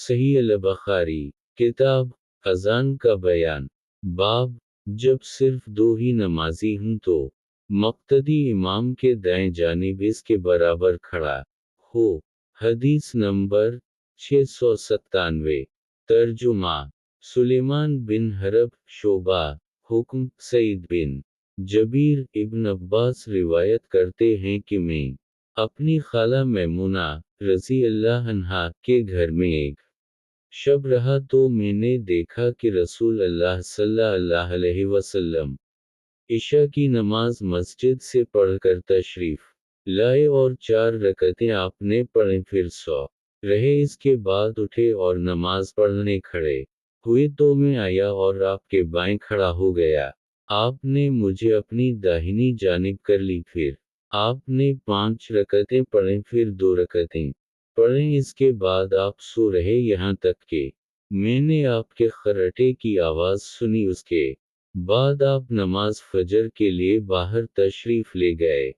صحیح البخاری کتاب اذان کا بیان باب جب صرف دو ہی نمازی ہوں تو مقتدی امام کے دائیں جانب اس کے برابر کھڑا ہو۔ حدیث نمبر 697۔ ترجمہ سلیمان بن حرب شعبہ حکم سعید بن جبیر ابن عباس روایت کرتے ہیں کہ میں اپنی خالہ میمونہ رضی اللہ عنہا کے گھر میں ایک شب رہا تو میں نے دیکھا کہ رسول اللہ صلی اللہ علیہ وسلم عشاء کی نماز مسجد سے پڑھ کر تشریف لائے اور 4 رکعتیں آپ نے پڑھیں، پھر سو رہے، اس کے بعد اٹھے اور نماز پڑھنے کھڑے ہوئے تو میں آیا اور آپ کے بائیں کھڑا ہو گیا۔ آپ نے مجھے اپنی داہنی جانب کر لی، پھر آپ نے 5 رکعتیں پڑھیں، پھر 2 رکعتیں پڑھیں، اس کے بعد آپ سو رہے یہاں تک کہ میں نے آپ کے خراٹے کی آواز سنی۔ اس کے بعد آپ نماز فجر کے لیے باہر تشریف لے گئے۔